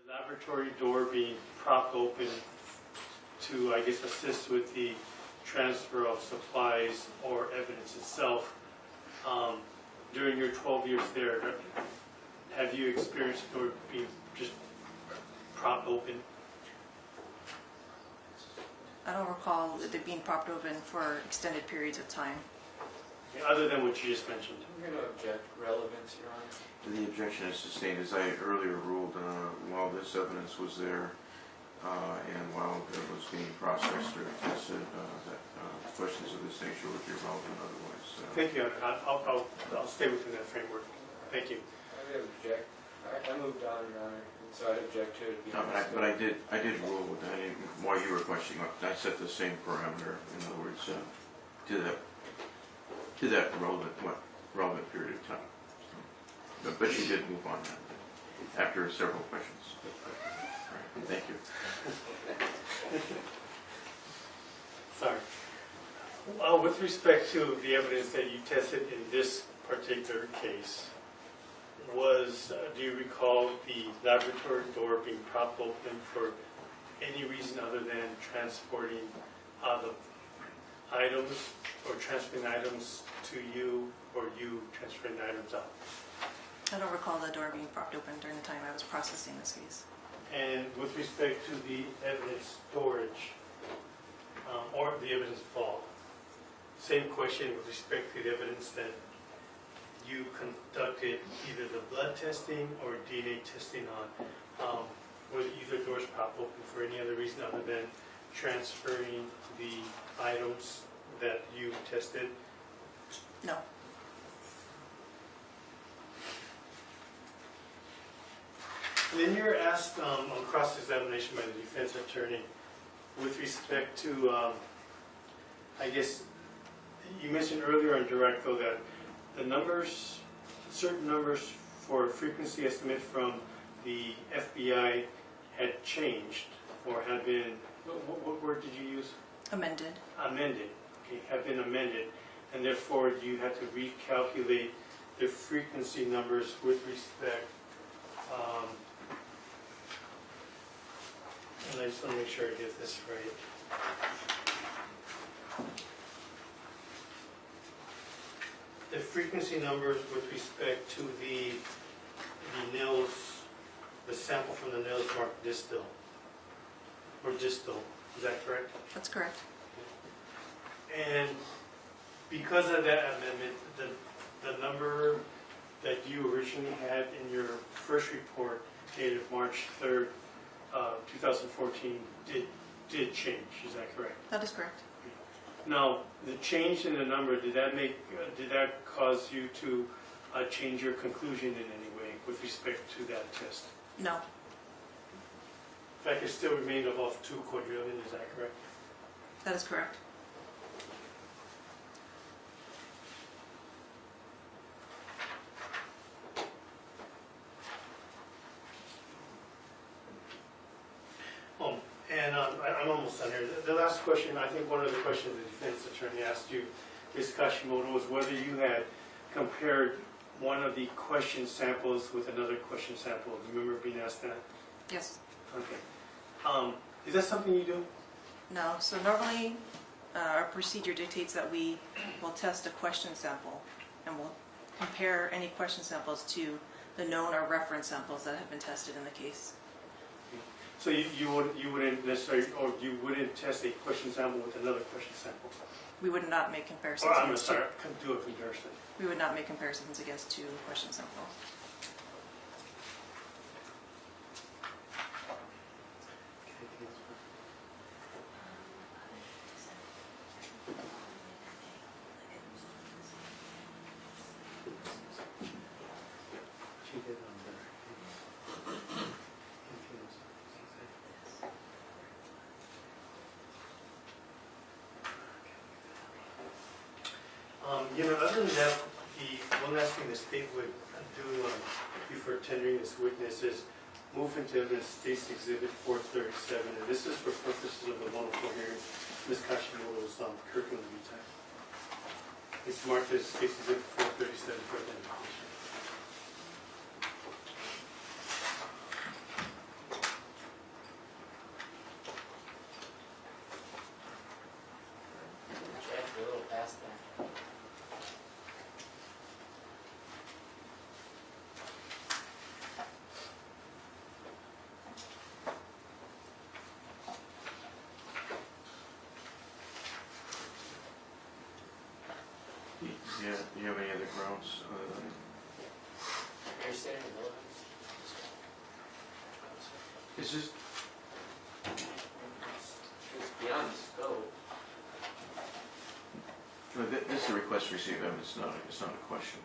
laboratory door being propped open to, I guess, assist with the transfer of supplies or evidence itself. During your 12 years there, have you experienced the door being just propped open? I don't recall it being propped open for extended periods of time. Other than what you just mentioned. I'm going to object relevance, Your Honor. The objection is sustained. As I earlier ruled, while this evidence was there and while it was being processed or tested, that questions of this nature would be relevant otherwise. Thank you. I'll stay within that framework. Thank you. I would object. I moved on, Your Honor, and so I'd object to it. No, but I did rule with that. While you were questioning, I set the same parameter. In other words, to that relevant period of time. So, but you did move on that after several questions. Right, thank you. Sorry. With respect to the evidence that you tested in this particular case, do you recall the laboratory door being propped open for any reason other than transporting the items or transferring items to you, or you transferring items out? I don't recall the door being propped open during the time I was processing this case. And with respect to the evidence storage or the evidence vault, same question with respect to the evidence that you conducted either the blood testing or DNA testing on, were either doors propped open for any other reason other than transferring the items that you tested? No. Then you're asked on cross-examination by the defense attorney with respect to, I guess, you mentioned earlier on direct though that the numbers, certain numbers for frequency estimate from the FBI had changed or had been, what word did you use? Amended. Amended, okay, have been amended, and therefore you had to recalculate the frequency numbers with respect, and I just want to make sure I get this right. The frequency numbers with respect to the nails, the sample from the nails marked distal, or distal, is that correct? That's correct. And because of that amendment, the number that you originally had in your first report dated March 3rd, 2014 did change, is that correct? That is correct. Now, the change in the number, did that cause you to change your conclusion in any way with respect to that test? No. In fact, it still remained above 2 quadrillion, is that correct? That is correct. And I'm almost done here. The last question, I think one of the questions the defense attorney asked you, Ms. Kashimoto, was whether you had compared one of the question samples with another question sample. Do you remember being asked that? Yes. Okay. Is that something you do? No. So normally our procedure dictates that we will test a question sample and we'll compare any question samples to the known or reference samples that have been tested in the case. So you wouldn't necessarily, or you wouldn't test a question sample with another question sample? We would not make comparisons. Or I'm sorry, do a comparison. We would not make comparisons against two question samples. Other than that, the one last thing the state would do before tendering this witness is move into evidence State's Exhibit 437, and this is for purposes of the 104 hearing. Ms. Kashimoto's curriculum vitae. It's marked as State's Exhibit 437 for identification. Do you have any other grounds other than? Understanding the Is this, it's beyond the scope. no, this is a request to receive evidence, it's not a question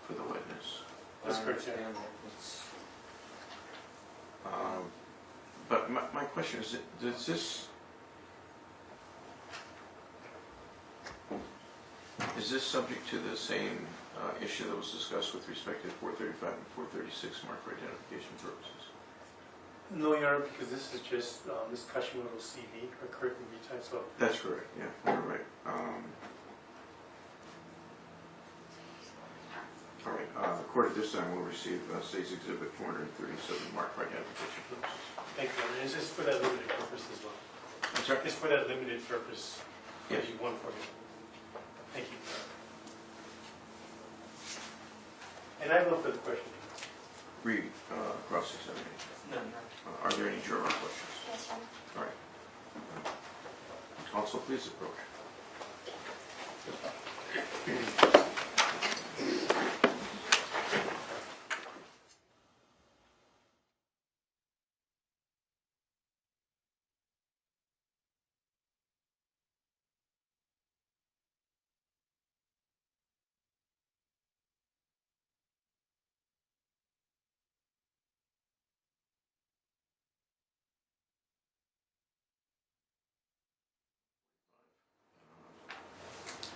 for the witness. That's I correct, yeah. understand that it's- But my question is, does this, is this subject to the same issue that was discussed with respect to 435 and 436 mark for identification purposes? No, Your Honor, because this is just Ms. Kashimoto's CV, her current time, so That's correct, yeah, you're right. All right, the court at this time will receive State's Exhibit 437 marked for identification purposes. thank you, Your Honor. It's just for that limited purpose as well. I'm sorry? It's for that limited purpose. Yes. You won for me. Thank you. And I have no further questions. Read cross-examination. No. Are there any juror questions? Yes, Your Honor. All right. Counsel, please approach.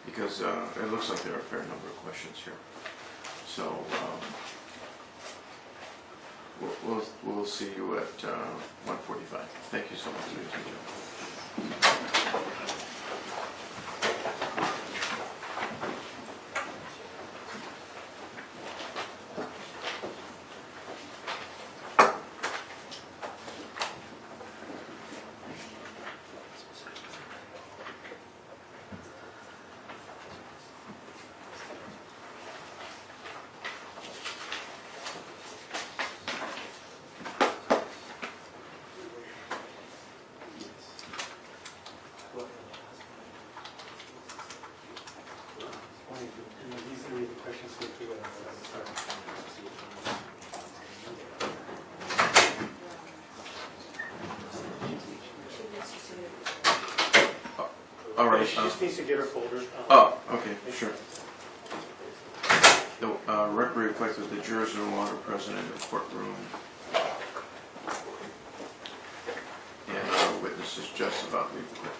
Because it looks like there are a fair number of questions here. So we'll see you at 1:45. Thank you so much, ladies and gentlemen. These are the questions we feel All right. She just needs to get her folder. Oh, okay, sure. The record reflects that the jurors are no longer present in the courtroom. And our witness is just about to leave the courtroom.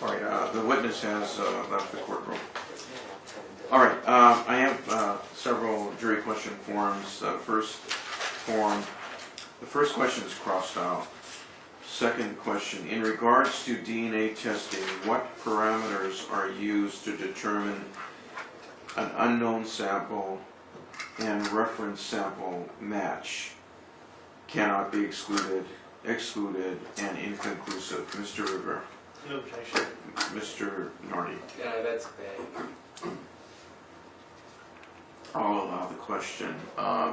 All right, the witness has left the courtroom. All right, I have several jury question forms. The first question is crossed out. Second question, in regards to DNA testing, what parameters are used to determine an unknown sample and reference sample match? Cannot be excluded, and inconclusive. Mr. Rivera. No objection. Mr. Nardi. Yeah, that's vague. I'll allow the question.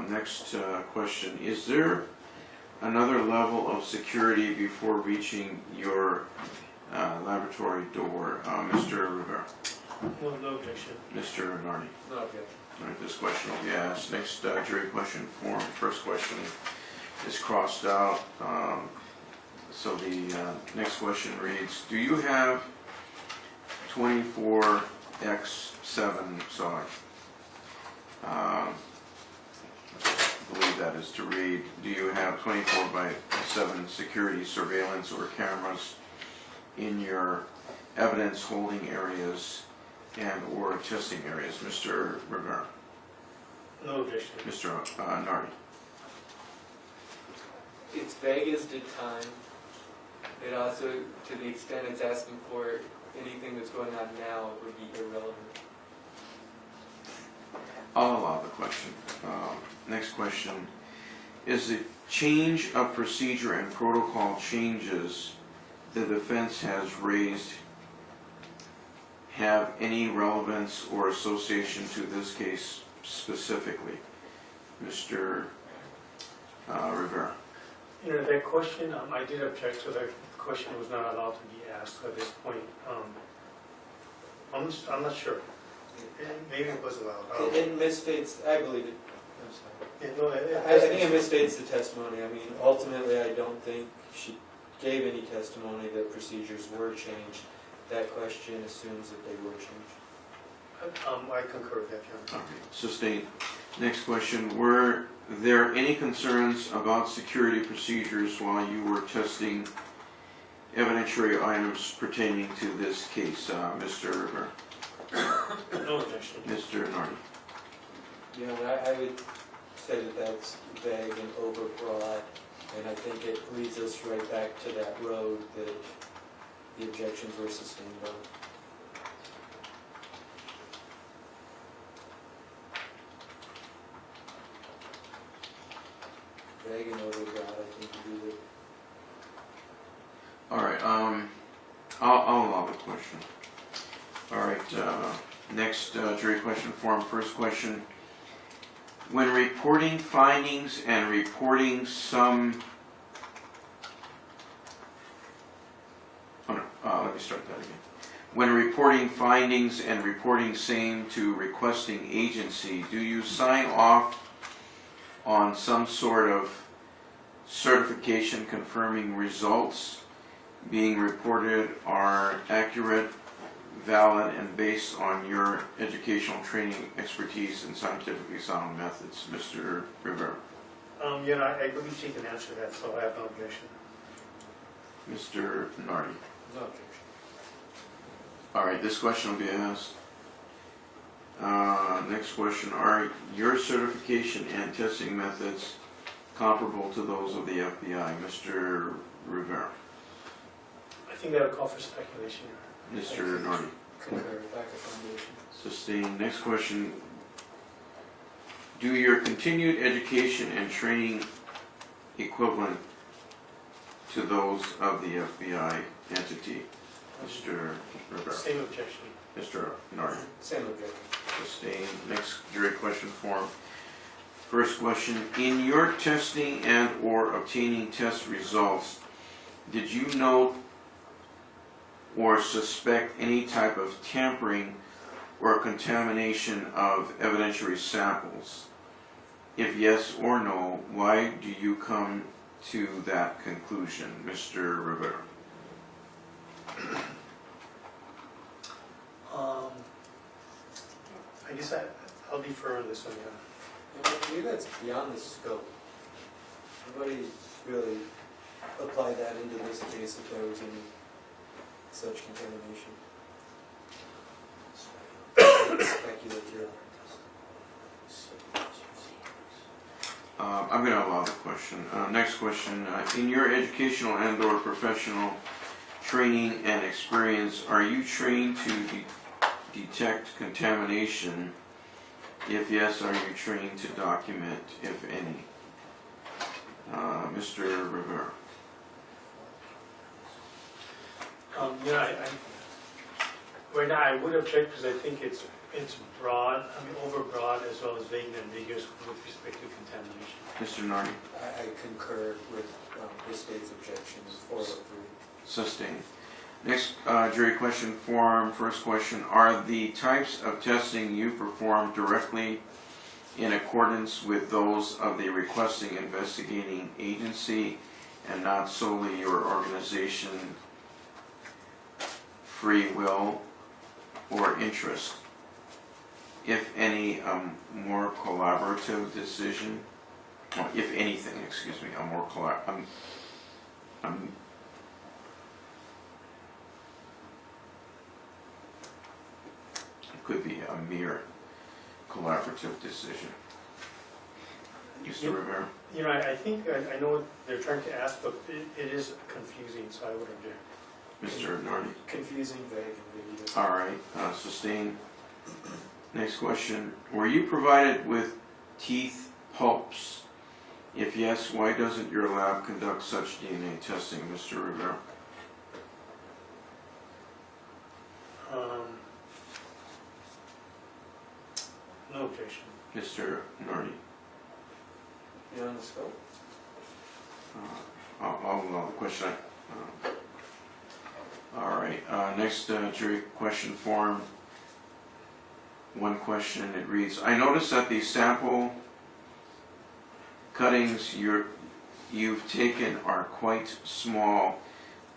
Next question, is there another level of security before reaching your laboratory door? Mr. Rivera. No objection. Mr. Nardi. No objection. All right, this question will be asked. Next jury question form. First question is crossed out. So the next question reads, do you have 24x7, I believe that is to read, do you have 24/7 security surveillance or cameras in your evidence holding areas and or testing areas? Mr. Rivera. No objection. Mr. Nardi. It's vague as to time. It also, to the extent it's asking for anything that's going on now, it would be irrelevant. I'll allow the question. Next question. Is the change of procedure and protocol changes the defense has raised have any relevance or association to this case specifically? Mr. Rivera. You know, that question, I did object to that question, was not allowed to be asked at this point. I'm not sure. Maybe it was allowed. It misstates, I believe it, I'm sorry. Yeah, no, I think it misstates the testimony. I mean, ultimately, I don't think she gave any testimony that procedures were changed. That question assumes that they were changed. I concur with that, Your Honor. Okay, sustained. Next question, were there any concerns about security procedures while you were testing evidentiary items pertaining to this case, Mr. Rivera? No objection. Mr. Nardi? You know, I would say that that's vague and overbroad, and I think it leads us right back to that road that the objections were sustained on. Vague and overbroad, I think would be the... All right, I'll allow the question. All right, next jury question form. First question. When reporting findings and reporting some... Oh no, let me start that again. When reporting findings and reporting same to requesting agency, do you sign off on some sort of certification confirming results being reported are accurate, valid, and based on your educational training, expertise, and scientifically sound methods? Mr. Rivera. You know, I believe she can answer that, so I have no objection. Mr. Nardi. No objection. All right, this question will be asked. Next question, are your certification and testing methods comparable to those of the FBI? Mr. Rivera. I think that'll call for speculation. Mr. Nardi. Concur, lack of foundation. Sustained. Next question, do your continued education and training equivalent to those of the FBI entity? Mr. Rivera. Same objection. Mr. Nardi. Same objection. Sustained. Next jury question form. First question, in your testing and or obtaining test results, did you note or suspect any type of tampering or contamination of evidentiary samples? If yes or no, why do you come to that conclusion? Mr. Rivera. I guess I'll defer on this one, yeah. I believe that's beyond the scope. Nobody really applied that into this case if there was any such contamination. Speculative. I'm going to allow the question. Next question, in your educational and or professional training and experience, are you trained to detect contamination? If yes, are you trained to document, if any? Mr. Rivera. Yeah, right now I would object because I think it's broad, overbroad as well as vague and ambiguous with respect to contamination. Mr. Nardi. I concur with the state's objections, 403. Sustained. Next jury question form, first question, are the types of testing you perform directly in accordance with those of the requesting investigating agency and not solely your organization free will or interest? If any, more collaborative decision, well, if anything, excuse me, a more could be a mere collaborative decision. Mr. Rivera? You know, I think I know what they're trying to ask, but it is confusing, so I would object. Mr. Nardi? Confusing, vague, and ambiguous. All right, sustained. Next question. Were you provided with teeth pulps? If yes, why doesn't your lab conduct such DNA testing, Mr. Rivera? No objection. Mr. Nardi? beyond the scope. I'll allow the question. All right, next jury question form. One question, it reads, I notice that the sample cuttings you've taken are quite small.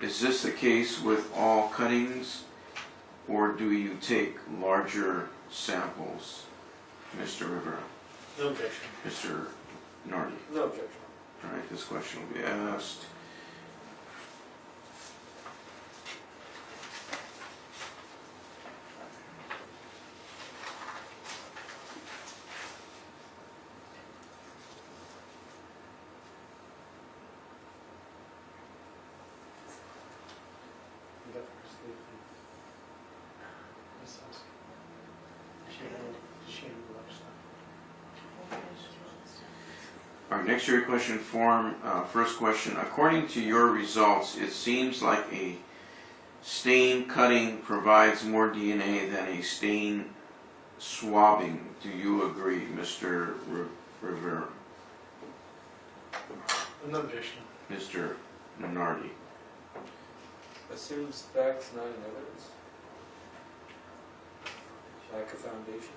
Is this the case with all cuttings, or do you take larger samples? Mr. Rivera. No objection. Mr. Nardi. No objection. All right, this question will be asked. You got the first lead, please. Miss Oski. She handled a lot of stuff. Our next jury question form, first question. According to your results, it seems like a stain cutting provides more DNA than a stain swabbing. Do you agree, Mr. Rivera? No objection. Mr. Nardi? Assumes facts, not in evidence. Lack of foundation.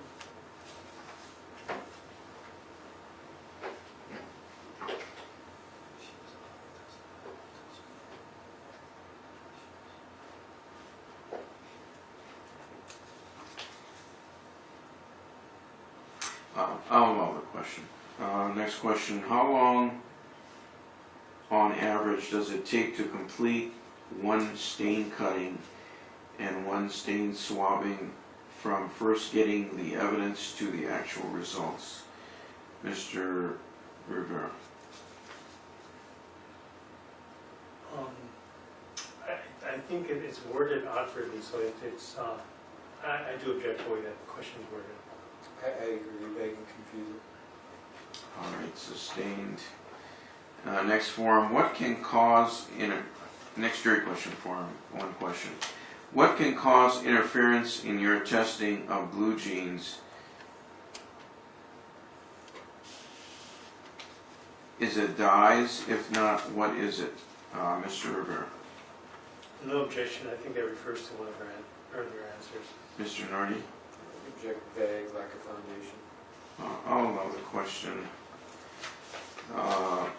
I'll allow the question. Next question. How long, on average, does it take to complete one stain cutting and one stain swabbing from first getting the evidence to the actual results? Mr. Rivera. I think it's worded awkwardly, so it's, I do object to the way that question is worded. I agree, vague and confusing. All right, sustained. Next form. What can cause next jury question form? One question. What can cause interference in your testing of blue jeans? Is it dyes? If not, what is it? Mr. Rivera. No objection. I think that refers to one of our earlier answers. Mr. Nardi. Object vague, lack of foundation. I'll allow the question. All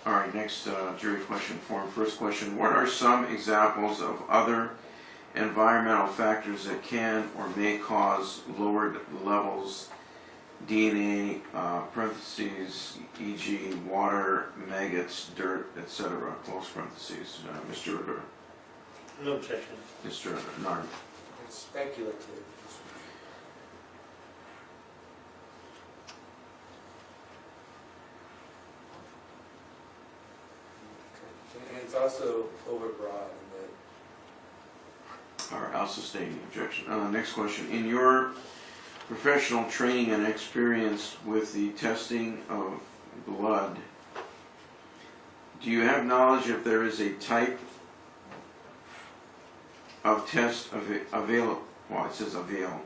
right, next jury question form. First question. What are some examples of other environmental factors that can or may cause lowered levels DNA, parentheses, e.g. water, maggots, dirt, etc., close parentheses? Mr. Rivera. No objection. Mr. Nardi. It's speculative. Okay. And it's also overbroad in that. All right, I'll sustain the objection. Next question. In your professional training and experience with the testing of blood, do you have knowledge if there is a type of test available, well, it says avail,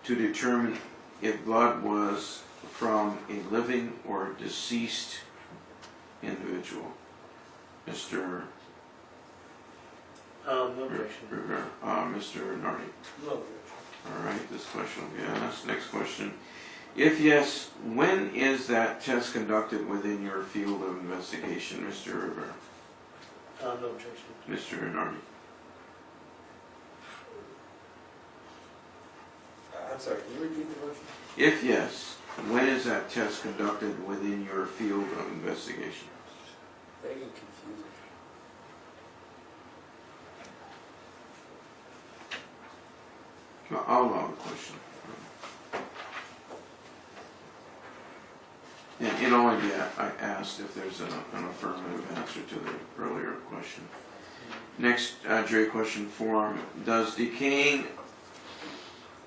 to determine if blood was from a living or deceased individual? Mr. No objection. Rivera. Mr. Nardi. No objection. All right, this question will be asked. Next question. If yes, when is that test conducted within your field of investigation, Mr. Rivera? No objection. Mr. Nardi. I'm sorry, can you repeat the motion? If yes, when is that test conducted within your field of investigation? Vague and confusing. I'll allow the question. And only I asked if there's an affirmative answer to the earlier question. Next jury question form. Does decaying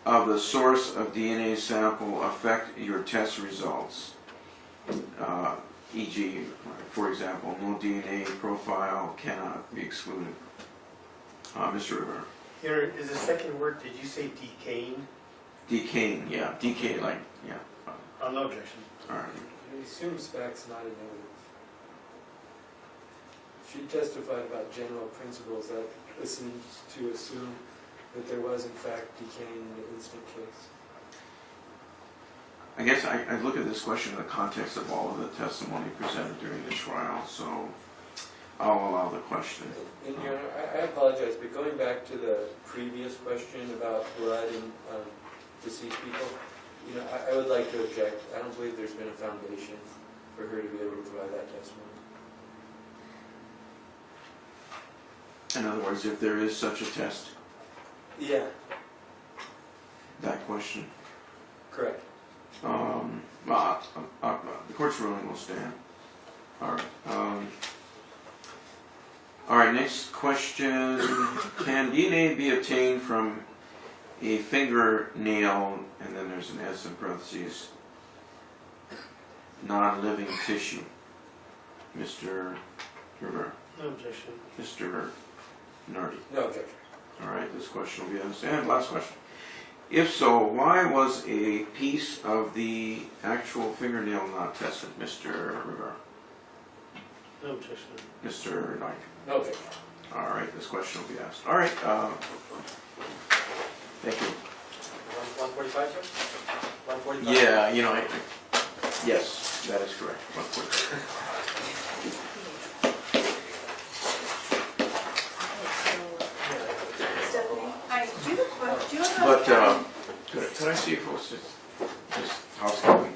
of the source of DNA sample affect your test results? E.g., for example, no DNA profile cannot be excluded. Mr. Rivera. Here is the second word. Did you say decaying? Decaying, yeah. Decay, like, yeah. No objection. All right. He assumes facts not in evidence. She testified about general principles that seems to assume that there was in fact decaying in the instant case. I guess I look at this question in the context of all of the testimony presented during the trial, so I'll allow the question. And Your Honor, I apologize, but going back to the previous question about blood and deceased people, you know, I would like to object. I don't believe there's been a foundation for her to be able to provide that testimony. In other words, if there is such a test, Yeah, that question. correct. Well, the court's ruling will stand. All right. All right, next question. Can DNA be obtained from a fingernail, and then there's an S in parentheses, non-living tissue? Mr. Rivera. No objection. Mr. Nardi. No objection. All right, this question will be asked. And last question. If so, why was a piece of the actual fingernail not tested, Mr. Rivera? No objection. Mr. Knight? No objection. All right, this question will be asked. All right, thank you. 145, sir? 145? Yeah, you know, yes, that is correct. 145. Stephanie, hi, do you have a question? But, could I see if it was just housekeeping?